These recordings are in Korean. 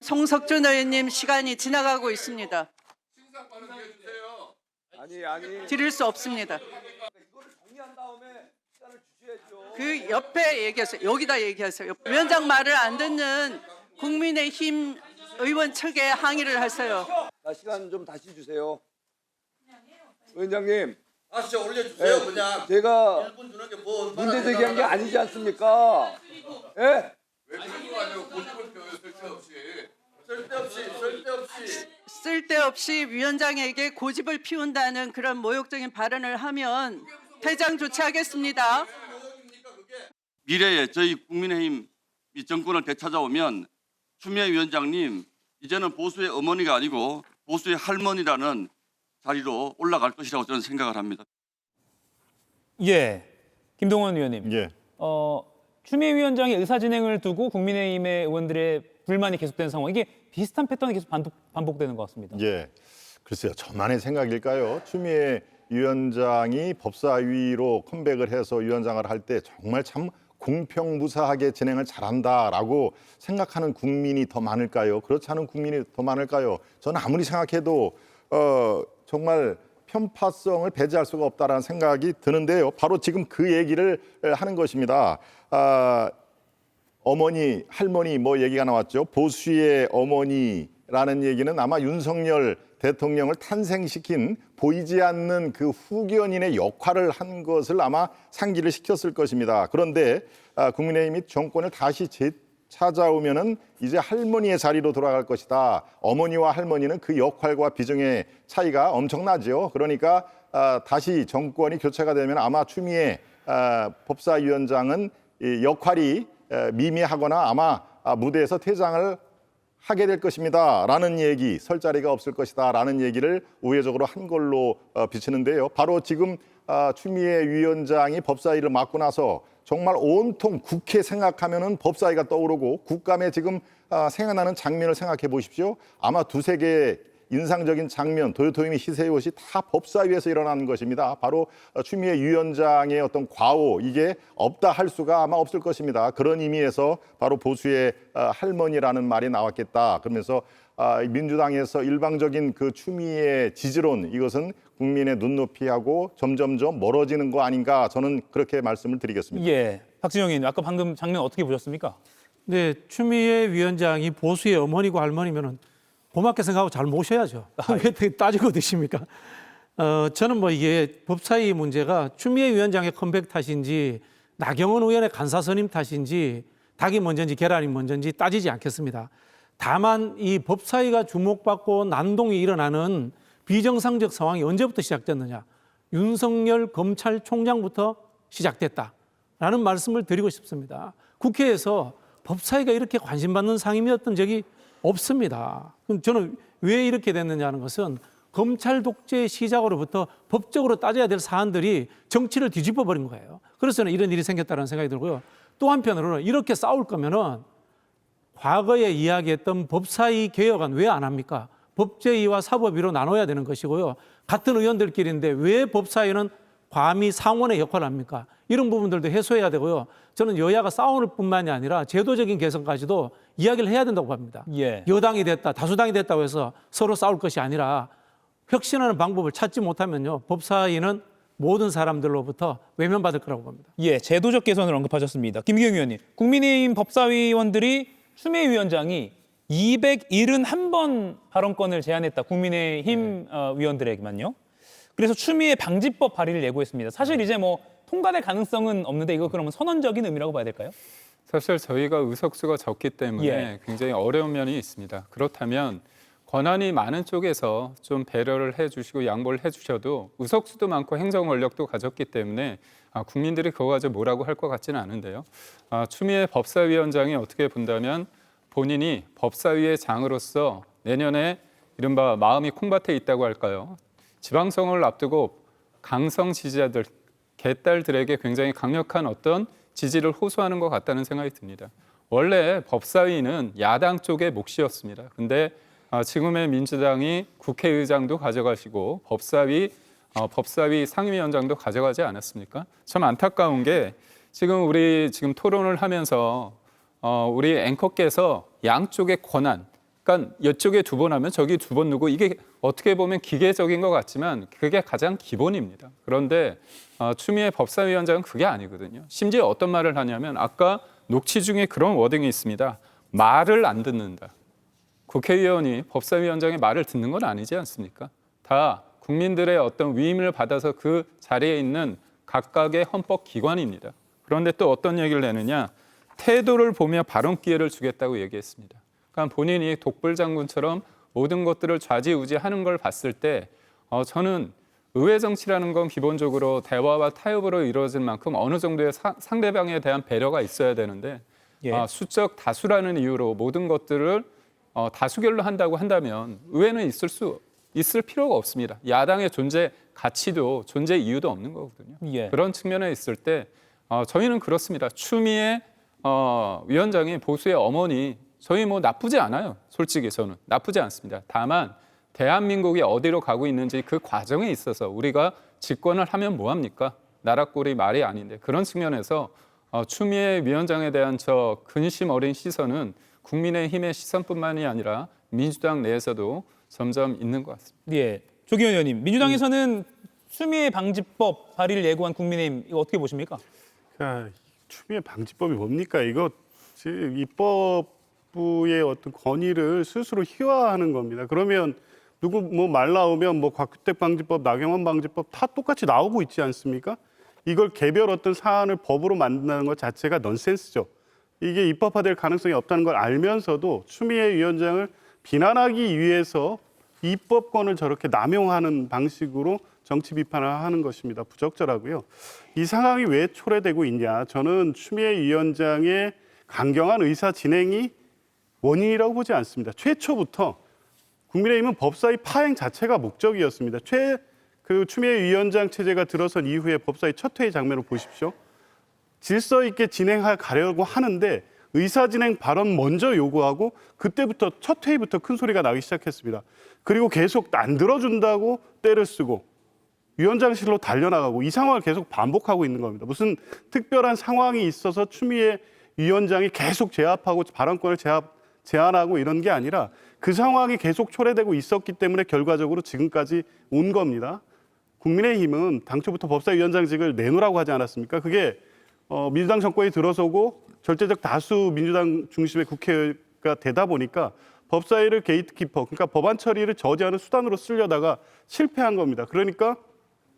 송석준 의원님 시간이 지나가고 있습니다. 드릴 수 없습니다. 그 옆에 얘기하세요. 여기다 얘기하세요. 위원장 말을 안 듣는 국민의힘 의원 측에 항의를 하세요. 시간 좀 다시 주세요. 위원장님. 진짜 올려주세요. 네, 그냥 제가 1분 주는 게뭐 문제 제기한 게 아니지 않습니까? 예? 왜 그런 거 아니에요? 고집을 펴요. 쓸데없이. 쓸데없이 위원장에게 고집을 피운다는 그런 모욕적인 발언을 하면 퇴장 조치하겠습니다. 미래에 저희 국민의힘 이 정권을 되찾아오면 추미애 위원장님 이제는 보수의 어머니가 아니고 보수의 할머니라는 자리로 올라갈 것이라고 저는 생각을 합니다. 예, 김동원 의원님. 예. 추미애 위원장의 의사 진행을 두고 국민의힘의 의원들의 불만이 계속되는 상황. 이게 비슷한 패턴이 계속 반복되는 것 같습니다. 예. 글쎄요, 저만의 생각일까요? 추미애 위원장이 법사위로 컴백을 해서 위원장을 할 때 정말 참 공평무사하게 진행을 잘한다라고 생각하는 국민이 더 많을까요? 그렇지 않은 국민이 더 많을까요? 저는 아무리 생각해도 정말 편파성을 배제할 수가 없다라는 생각이 드는데요. 바로 지금 그 얘기를 하는 것입니다. 어머니, 할머니 뭐 얘기가 나왔죠. 보수의 어머니라는 얘기는 아마 윤석열 대통령을 탄생시킨 보이지 않는 그 후견인의 역할을 한 것을 아마 상기를 시켰을 것입니다. 그런데 국민의힘이 정권을 다시 찾아오면은 이제 할머니의 자리로 돌아갈 것이다. 어머니와 할머니는 그 역할과 비중의 차이가 엄청나죠. 그러니까 다시 정권이 교체가 되면 아마 추미애 법사위원장은 이 역할이 미미하거나 아마 무대에서 퇴장을 하게 될 것입니다. 라는 얘기, 설 자리가 없을 것이다. 라는 얘기를 우회적으로 한 걸로 비치는데요. 바로 지금 추미애 위원장이 법사위를 맡고 나서 정말 온통 국회 생각하면은 법사위가 떠오르고 국감에 지금 생각나는 장면을 생각해 보십시오. 아마 두세 개의 인상적인 장면, 도요토미 히세요시 다 법사위에서 일어나는 것입니다. 바로 추미애 위원장의 어떤 과오, 이게 없다 할 수가 아마 없을 것입니다. 그런 의미에서 바로 보수의 할머니라는 말이 나왔겠다. 그러면서 민주당에서 일방적인 그 추미애 지지론, 이것은 국민의 눈높이하고 점점점 멀어지는 거 아닌가, 저는 그렇게 말씀을 드리겠습니다. 예, 박진영 의원님, 아까 방금 장면 어떻게 보셨습니까? 네, 추미애 위원장이 보수의 어머니고 할머니면은 고맙게 생각하고 잘 모셔야죠. 왜 따지고 드십니까? 저는 뭐 이게 법사위 문제가 추미애 위원장의 컴백 탓인지 나경원 의원의 간사 선임 탓인지 닭이 먼저인지 계란이 먼저인지 따지지 않겠습니다. 다만 이 법사위가 주목받고 난동이 일어나는 비정상적 상황이 언제부터 시작됐느냐. 윤석열 검찰총장부터 시작됐다라는 말씀을 드리고 싶습니다. 국회에서 법사위가 이렇게 관심받는 상임이었던 적이 없습니다. 그럼 저는 왜 이렇게 됐느냐는 것은 검찰 독재 시작으로부터 법적으로 따져야 될 사안들이 정치를 뒤집어 버린 거예요. 그래서 저는 이런 일이 생겼다는 생각이 들고요. 또 한편으로는 이렇게 싸울 거면은 과거에 이야기했던 법사위 개혁안 왜 안 합니까? 법제위와 사법위로 나눠야 되는 것이고요. 같은 의원들끼리인데 왜 법사위는 감히 상원의 역할을 합니까? 이런 부분들도 해소해야 되고요. 저는 여야가 싸울 뿐만이 아니라 제도적인 개선까지도 이야기를 해야 된다고 봅니다. 예. 여당이 됐다, 다수당이 됐다고 해서 서로 싸울 것이 아니라 혁신하는 방법을 찾지 못하면요. 법사위는 모든 사람들로부터 외면받을 거라고 봅니다. 예, 제도적 개선을 언급하셨습니다. 김기영 의원님, 국민의힘 법사위원들이 추미애 위원장이 271번 발언권을 제안했다. 국민의힘 위원들에게만요. 그래서 추미애 방지법 발의를 예고했습니다. 사실 이제 뭐 통과될 가능성은 없는데 이거 그러면 선언적인 의미라고 봐야 될까요? 사실 저희가 의석수가 적기 때문에 예. 굉장히 어려운 면이 있습니다. 그렇다면 권한이 많은 쪽에서 좀 배려를 해주시고 양보를 해주셔도 의석수도 많고 행정 권력도 가졌기 때문에 국민들이 그거 가지고 뭐라고 할 것 같지는 않은데요. 추미애 법사위원장이 어떻게 본다면 본인이 법사위의 장으로서 내년에 이른바 마음이 콩밭에 있다고 할까요? 지방선거를 앞두고 강성 지지자들, 개딸들에게 굉장히 강력한 어떤 지지를 호소하는 것 같다는 생각이 듭니다. 원래 법사위는 야당 쪽의 몫이었습니다. 근데 지금의 민주당이 국회의장도 가져가시고 법사위 상임위원장도 가져가지 않았습니까? 참 안타까운 게 지금 토론을 하면서 우리 앵커께서 양쪽의 권한, 그러니까 이쪽에 2번 하면 저기 2번 누고 이게 어떻게 보면 기계적인 것 같지만 그게 가장 기본입니다. 그런데 추미애 법사위원장은 그게 아니거든요. 심지어 어떤 말을 하냐면 아까 녹취 중에 그런 워딩이 있습니다. 말을 안 듣는다. 국회의원이 법사위원장의 말을 듣는 건 아니지 않습니까? 다 국민들의 어떤 위임을 받아서 그 자리에 있는 각각의 헌법 기관입니다. 그런데 또 어떤 얘기를 내느냐? 태도를 보며 발언 기회를 주겠다고 얘기했습니다. 그러니까 본인이 독불 장군처럼 모든 것들을 좌지우지하는 걸 봤을 때 저는 의회 정치라는 건 기본적으로 대화와 타협으로 이루어질 만큼 어느 정도의 상대방에 대한 배려가 있어야 되는데 예. 수적 다수라는 이유로 모든 것들을 다수결로 한다고 한다면 의회는 있을 필요가 없습니다. 야당의 존재 가치도 존재 이유도 없는 거거든요. 예. 그런 측면에 있을 때 저희는 그렇습니다. 추미애 위원장이 보수의 어머니 저희 뭐 나쁘지 않아요. 솔직히 저는 나쁘지 않습니다. 다만 대한민국이 어디로 가고 있는지 그 과정에 있어서 우리가 집권을 하면 뭐합니까? 나라꼴이 말이 아닌데 그런 측면에서 추미애 위원장에 대한 저 근심 어린 시선은 국민의힘의 시선뿐만이 아니라 민주당 내에서도 점점 있는 것 같습니다. 예. 조기현 의원님, 민주당에서는 추미애 방지법 발의를 예고한 국민의힘 이거 어떻게 보십니까? 그러니까 추미애 방지법이 뭡니까? 이거 지금 입법부의 어떤 권위를 스스로 희화화하는 겁니다. 그러면 누구 뭐 말 나오면 뭐 곽규택 방지법, 나경원 방지법 다 똑같이 나오고 있지 않습니까? 이걸 개별 어떤 사안을 법으로 만든다는 것 자체가 넌센스죠. 이게 입법화될 가능성이 없다는 걸 알면서도 추미애 위원장을 비난하기 위해서 입법권을 저렇게 남용하는 방식으로 정치 비판을 하는 것입니다. 부적절하고요. 이 상황이 왜 초래되고 있냐. 저는 추미애 위원장의 강경한 의사 진행이 원인이라고 보지 않습니다. 최초부터 국민의힘은 법사위 파행 자체가 목적이었습니다. 추미애 위원장 체제가 들어선 이후에 법사위 첫 회의 장면을 보십시오. 질서 있게 가려고 하는데 의사진행 발언 먼저 요구하고 그때부터 첫 회의부터 큰 소리가 나기 시작했습니다. 그리고 계속 안 들어준다고 떼를 쓰고 위원장실로 달려나가고 이 상황을 계속 반복하고 있는 겁니다. 무슨 특별한 상황이 있어서 추미애 위원장이 계속 제압하고 발언권을 제한하고 이런 게 아니라 그 상황이 계속 초래되고 있었기 때문에 결과적으로 지금까지 온 겁니다. 국민의힘은 당초부터 법사위원장직을 내놓으라고 하지 않았습니까? 그게 민주당 정권이 들어서고 절대적 다수 민주당 중심의 국회가 되다 보니까 법사위를 게이트키퍼, 그러니까 법안 처리를 저지하는 수단으로 쓰려다가 실패한 겁니다. 그러니까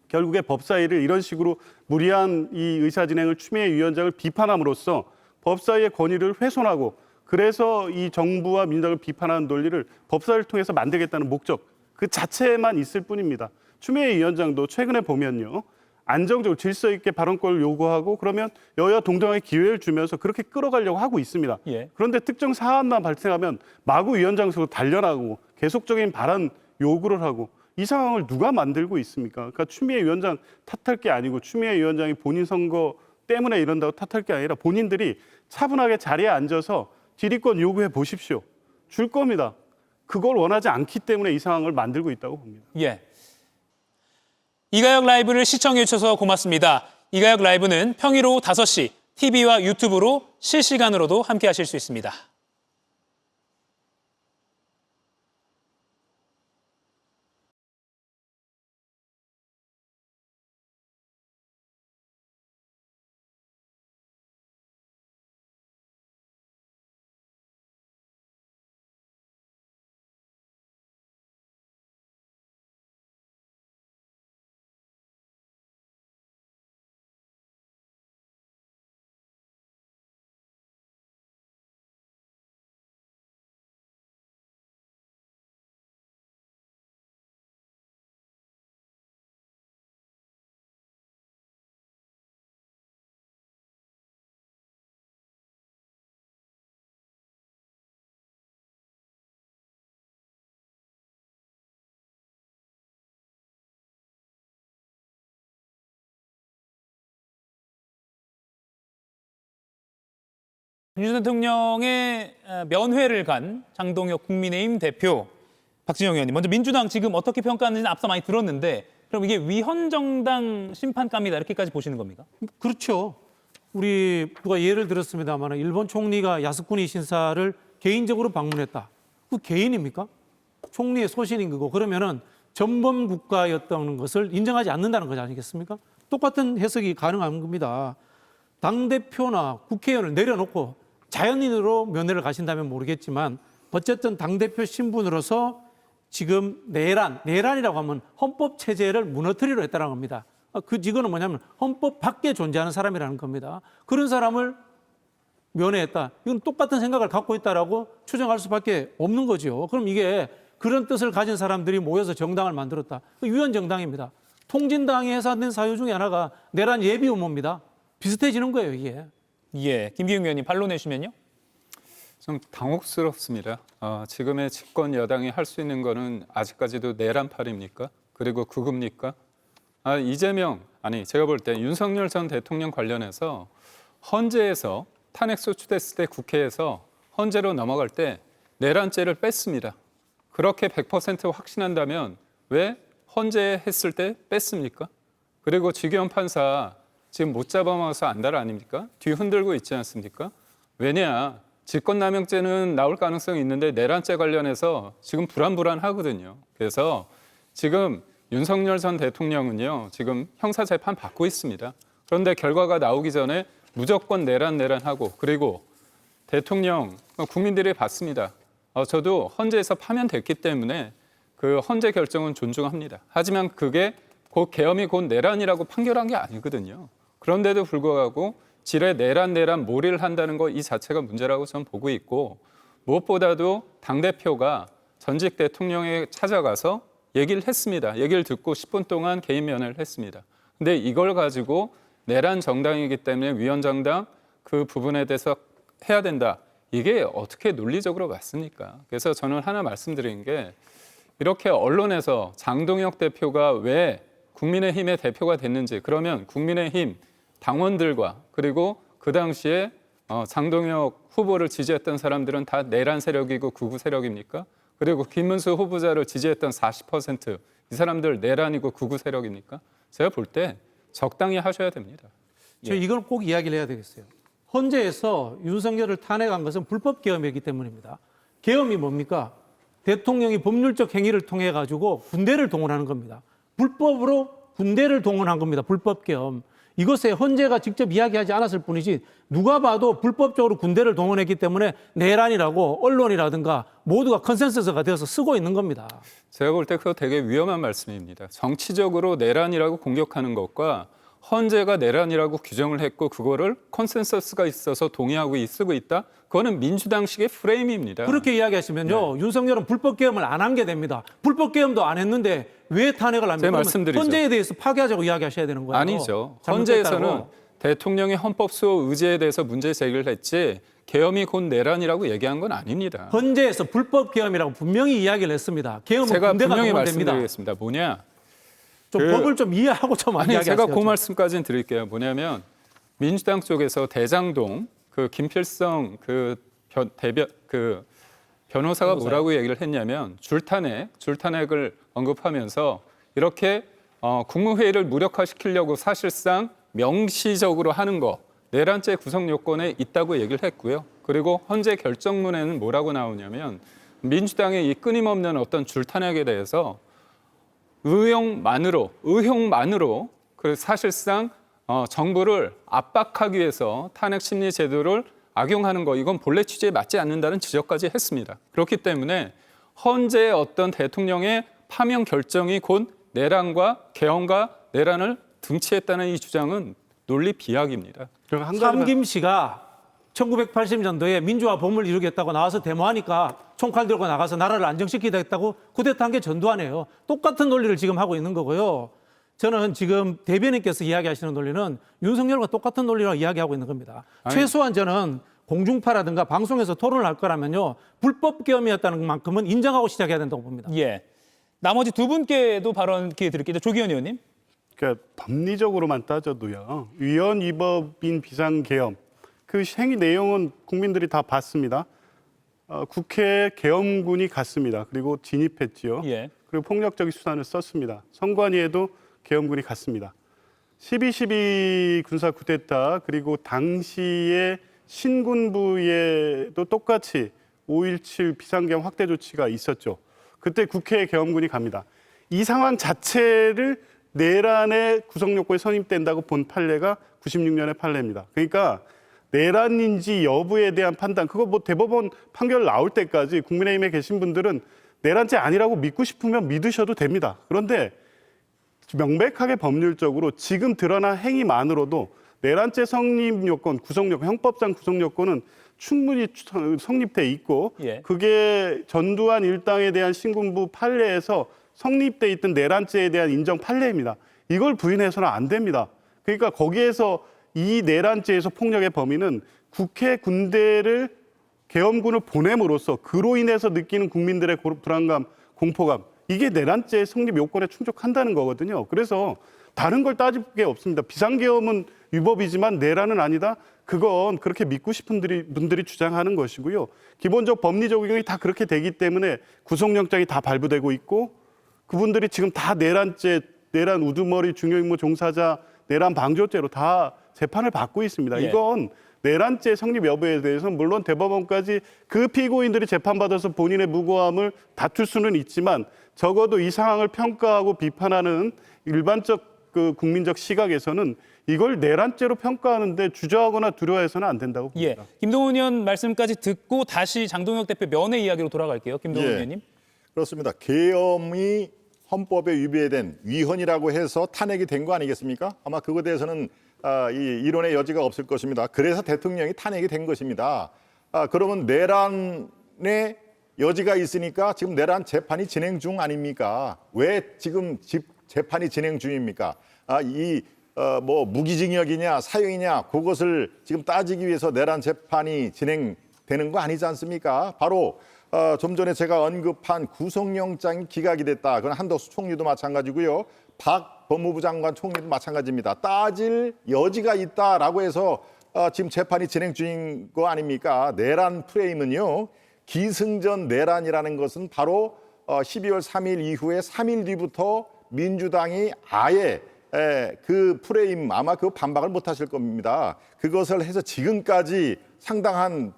결국에 법사위를 이런 식으로 무리한 이 의사진행을 추미애 위원장을 비판함으로써 법사위의 권위를 훼손하고 그래서 이 정부와 민주당을 비판하는 논리를 법사위를 통해서 만들겠다는 목적 그 자체만 있을 뿐입니다. 추미애 위원장도 최근에 보면요. 안정적으로 질서 있게 발언권을 요구하고 그러면 여야 동등하게 기회를 주면서 그렇게 끌어가려고 하고 있습니다. 예. 그런데 특정 사안만 발생하면 마구 위원장석으로 달려나가고 계속적인 발언 요구를 하고 이 상황을 누가 만들고 있습니까? 그러니까 추미애 위원장 탓할 게 아니고 추미애 위원장이 본인 선거 때문에 이런다고 탓할 게 아니라 본인들이 차분하게 자리에 앉아서 질의권 요구해 보십시오. 줄 겁니다. 그걸 원하지 않기 때문에 이 상황을 만들고 있다고 봅니다. 예. 이가혁 라이브를 시청해 주셔서 고맙습니다. 이가혁 라이브는 평일 오후 5시 TV와 유튜브로 실시간으로도 함께 하실 수 있습니다. 윤석열 대통령의 면회를 간 장동혁 국민의힘 대표, 박진영 의원님, 먼저 민주당 지금 어떻게 평가하는지는 앞서 많이 들었는데 그럼 이게 위헌정당 심판감이다 이렇게까지 보시는 겁니까? 그렇죠. 우리 누가 예를 들었습니다만 일본 총리가 야스쿠니 신사를 개인적으로 방문했다. 그 개인입니까? 총리의 소신인 거고 그러면은 전범 국가였던 것을 인정하지 않는다는 것 아니겠습니까? 똑같은 해석이 가능한 겁니다. 당대표나 국회의원을 내려놓고 자연인으로 면회를 가신다면 모르겠지만 어쨌든 당대표 신분으로서 지금 내란이라고 하면 헌법 체제를 무너뜨리려 했다는 겁니다. 이거는 뭐냐면 헌법 밖에 존재하는 사람이라는 겁니다. 그런 사람을 면회했다. 이건 똑같은 생각을 갖고 있다라고 추정할 수밖에 없는 거죠. 그럼 이게 그런 뜻을 가진 사람들이 모여서 정당을 만들었다. 유연 정당입니다. 통진당이 해산된 사유 중에 하나가 내란 예비 음모입니다. 비슷해지는 거예요, 이게. 예, 김기용 의원님 반론해 주시면요. 좀 당혹스럽습니다. 지금의 집권 여당이 할 수 있는 거는 아직까지도 내란팔입니까? 그리고 극우입니까? 이재명, 제가 볼 때 윤석열 전 대통령 관련해서 헌재에서 탄핵 소추됐을 때 국회에서 헌재로 넘어갈 때 내란죄를 뺐습니다. 그렇게 100% 확신한다면 왜 헌재 했을 때 뺐습니까? 그리고 지기현 판사 지금 못 잡아먹어서 안달 아닙니까? 뒤 흔들고 있지 않습니까? 왜냐? 직권남용죄는 나올 가능성이 있는데 내란죄 관련해서 지금 불안하거든요. 그래서 지금 윤석열 전 대통령은요, 지금 형사재판 받고 있습니다. 그런데 결과가 나오기 전에 무조건 내란하고 그리고 대통령 국민들이 봤습니다. 저도 헌재에서 파면됐기 때문에 그 헌재 결정은 존중합니다. 하지만 그게 곧 계엄이 곧 내란이라고 판결한 게 아니거든요. 그런데도 불구하고 지레 내란 몰이를 한다는 거 이 자체가 문제라고 저는 보고 있고 무엇보다도 당대표가 전직 대통령에 찾아가서 얘기를 했습니다. 얘기를 듣고 10분 동안 개인 면회를 했습니다. 근데 이걸 가지고 내란 정당이기 때문에 위헌정당 그 부분에 대해서 해야 된다. 이게 어떻게 논리적으로 맞습니까? 그래서 저는 하나 말씀드린 게 이렇게 언론에서 장동혁 대표가 왜 국민의힘의 대표가 됐는지 그러면 국민의힘 당원들과 그리고 그 당시에 장동혁 후보를 지지했던 사람들은 다 내란 세력이고 극우 세력입니까? 그리고 김문수 후보자를 지지했던 40% 이 사람들 내란이고 극우 세력입니까? 제가 볼 때 적당히 하셔야 됩니다. 저 이걸 꼭 이야기를 해야 되겠어요. 헌재에서 윤석열을 탄핵한 것은 불법 계엄이기 때문입니다. 계엄이 뭡니까? 대통령이 법률적 행위를 통해 가지고 군대를 동원하는 겁니다. 불법으로 군대를 동원한 겁니다. 불법 계엄. 이것에 헌재가 직접 이야기하지 않았을 뿐이지 누가 봐도 불법적으로 군대를 동원했기 때문에 내란이라고 언론이라든가 모두가 컨센서스가 되어서 쓰고 있는 겁니다. 제가 볼 때 그거 되게 위험한 말씀입니다. 정치적으로 내란이라고 공격하는 것과 헌재가 내란이라고 규정을 했고 그거를 컨센서스가 있어서 동의하고 쓰고 있다? 그거는 민주당식의 프레임입니다. 그렇게 이야기하시면요. 윤석열은 불법 계엄을 안 한 게 됩니다. 불법 계엄도 안 했는데 왜 탄핵을 합니까? 제가 말씀드리죠. 헌재에 대해서 파기하자고 이야기하셔야 되는 거예요. 아니죠. 잘못됐다고. 헌재에서는 대통령의 헌법 수호 의지에 대해서 문제 제기를 했지 계엄이 곧 내란이라고 얘기한 건 아닙니다. 헌재에서 불법 계엄이라고 분명히 이야기를 했습니다. 계엄은 제가 군대가 분명히 동원됩니다. 말씀드리겠습니다. 뭐냐? 좀 법을 좀 이해하고 좀 아니 이야기하세요. 제가 그 말씀까지는 드릴게요. 뭐냐면 민주당 쪽에서 대장동 그 김필성 변호사가 뭐라고 얘기를 했냐면 줄탄핵을 언급하면서 이렇게 국무회의를 무력화시키려고 사실상 명시적으로 하는 거 내란죄 구성 요건에 있다고 얘기를 했고요. 그리고 헌재 결정문에는 뭐라고 나오냐면 민주당의 이 끊임없는 어떤 줄탄핵에 대해서 의혹만으로 그 사실상 정부를 압박하기 위해서 탄핵 심리 제도를 악용하는 거 이건 본래 취지에 맞지 않는다는 지적까지 했습니다. 그렇기 때문에 헌재의 어떤 대통령의 파면 결정이 곧 내란과 계엄과 내란을 등치했다는 이 주장은 논리 비약입니다. 삼김 씨가 1980년도에 민주화 봄을 이루겠다고 나와서 데모하니까 총칼 들고 나가서 나라를 안정시키겠다고 쿠데타한 게 전두환이에요. 똑같은 논리를 지금 하고 있는 거고요. 저는 지금 대변인께서 이야기하시는 논리는 윤석열과 똑같은 논리로 이야기하고 있는 겁니다. 최소한 저는 공중파라든가 방송에서 토론을 할 거라면요. 불법 계엄이었다는 만큼은 인정하고 시작해야 된다고 봅니다. 예. 나머지 두 분께도 발언 기회 드릴게요. 조기현 의원님. 그러니까 법리적으로만 따져도요. 위헌 위법인 비상계엄 그 행위 내용은 국민들이 다 봤습니다. 국회에 계엄군이 갔습니다. 그리고 진입했지요. 예. 그리고 폭력적인 수단을 썼습니다. 선관위에도 계엄군이 갔습니다. 12.12 군사 쿠데타 그리고 당시에 신군부에도 똑같이 5.17 비상계엄 확대 조치가 있었죠. 그때 국회에 계엄군이 갑니다. 이 상황 자체를 내란의 구성요건에 선임된다고 본 판례가 96년의 판례입니다. 그러니까 내란인지 여부에 대한 판단, 그거 뭐 대법원 판결 나올 때까지 국민의힘에 계신 분들은 내란죄 아니라고 믿고 싶으면 믿으셔도 됩니다. 그런데 명백하게 법률적으로 지금 드러난 행위만으로도 내란죄 성립 요건, 구성 요건, 형법상 구성 요건은 충분히 성립돼 있고 예. 그게 전두환 일당에 대한 신군부 판례에서 성립돼 있던 내란죄에 대한 인정 판례입니다. 이걸 부인해서는 안 됩니다. 그러니까 거기에서 이 내란죄에서 폭력의 범위는 국회 군대를 계엄군을 보냄으로써 그로 인해서 느끼는 국민들의 불안감, 공포감, 이게 내란죄 성립 요건에 충족한다는 거거든요. 그래서 다른 걸 따질 게 없습니다. 비상계엄은 위법이지만 내란은 아니다. 그건 그렇게 믿고 싶은 분들이 주장하는 것이고요. 기본적 법리 적용이 다 그렇게 되기 때문에 구속영장이 다 발부되고 있고 그분들이 지금 다 내란죄, 내란 우두머리 중요임무 종사자, 내란 방조죄로 다 재판을 받고 있습니다. 예. 이건 내란죄 성립 여부에 대해서는 물론 대법원까지 그 피고인들이 재판받아서 본인의 무고함을 다툴 수는 있지만 적어도 이 상황을 평가하고 비판하는 일반적 그 국민적 시각에서는 이걸 내란죄로 평가하는데 주저하거나 두려워해서는 안 된다고 봅니다. 예. 김동훈 의원 말씀까지 듣고 다시 장동혁 대표 면회 이야기로 돌아갈게요. 김동훈 예. 의원님. 그렇습니다. 계엄이 헌법에 위배된 위헌이라고 해서 탄핵이 된 거 아니겠습니까? 아마 그거에 대해서는 이 이론의 여지가 없을 것입니다. 그래서 대통령이 탄핵이 된 것입니다. 그러면 내란의 여지가 있으니까 지금 내란 재판이 진행 중 아닙니까? 왜 지금 재판이 진행 중입니까? 뭐 무기징역이냐 사형이냐 그것을 지금 따지기 위해서 내란 재판이 진행되는 거 아니지 않습니까? 바로 좀 전에 제가 언급한 구속영장이 기각이 됐다. 그건 한덕수 총리도 마찬가지고요. 박 법무부 장관 총리도 마찬가지입니다. 따질 여지가 있다라고 해서 지금 재판이 진행 중인 거 아닙니까? 내란 프레임은요. 기승전 내란이라는 것은 바로 12월 3일 이후에 3일 뒤부터 민주당이 아예 그 프레임 아마 그 반박을 못 하실 겁니다. 그것을 해서 지금까지 상당한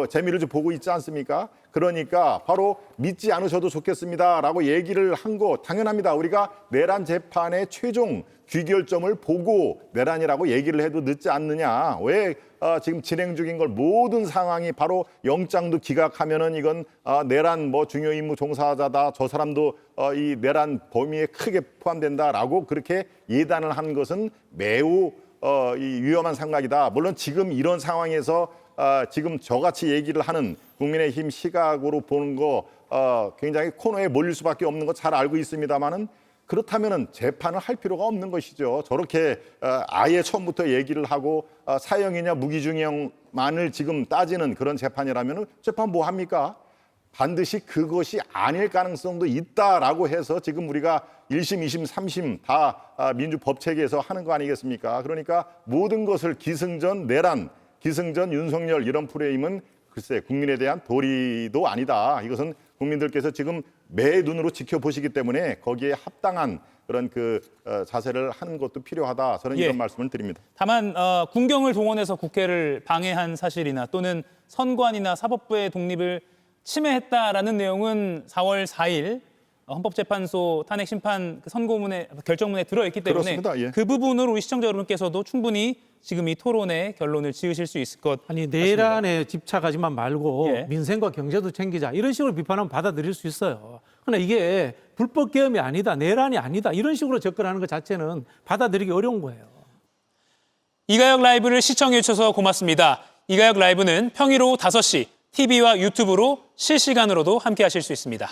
재미를 좀 보고 있지 않습니까? 그러니까 바로 믿지 않으셔도 좋겠습니다라고 얘기를 한 거 당연합니다. 우리가 내란 재판의 최종 귀결점을 보고 내란이라고 얘기를 해도 늦지 않느냐. 왜 지금 진행 중인 걸 모든 상황이 바로 영장도 기각하면은 이건 내란 뭐 중요 임무 종사자다. 저 사람도 이 내란 범위에 크게 포함된다라고 그렇게 예단을 한 것은 매우 이 위험한 생각이다. 물론 지금 이런 상황에서 지금 저같이 얘기를 하는 국민의힘 시각으로 보는 거 굉장히 코너에 몰릴 수밖에 없는 거 잘 알고 있습니다만은 그렇다면은 재판을 할 필요가 없는 것이죠. 저렇게 아예 처음부터 얘기를 하고 사형이냐 무기징역만을 지금 따지는 그런 재판이라면은 재판 뭐 합니까? 반드시 그것이 아닐 가능성도 있다라고 해서 지금 우리가 1심, 2심, 3심 다 민주법 체계에서 하는 거 아니겠습니까? 그러니까 모든 것을 기승전 내란, 기승전 윤석열 이런 프레임은 글쎄 국민에 대한 도리도 아니다. 이것은 국민들께서 지금 매 눈으로 지켜보시기 때문에 거기에 합당한 그런 그 자세를 하는 것도 필요하다. 저는 이런 말씀을 드립니다. 다만 군경을 동원해서 국회를 방해한 사실이나 또는 선관위나 사법부의 독립을 침해했다라는 내용은 4월 4일 헌법재판소 탄핵 심판 선고문에 결정문에 들어있기 때문에 그렇습니다. 예. 그 부분을 우리 시청자 여러분께서도 충분히 지금 이 토론의 결론을 지으실 수 있을 것 아니 같습니다. 내란에 집착하지만 말고 예. 민생과 경제도 챙기자 이런 식으로 비판하면 받아들일 수 있어요. 그러나 이게 불법 계엄이 아니다, 내란이 아니다 이런 식으로 접근하는 것 자체는 받아들이기 어려운 거예요. 이가혁 라이브를 시청해 주셔서 고맙습니다. 이가혁 라이브는 평일 오후 5시 TV와 유튜브로 실시간으로도 함께 하실 수 있습니다.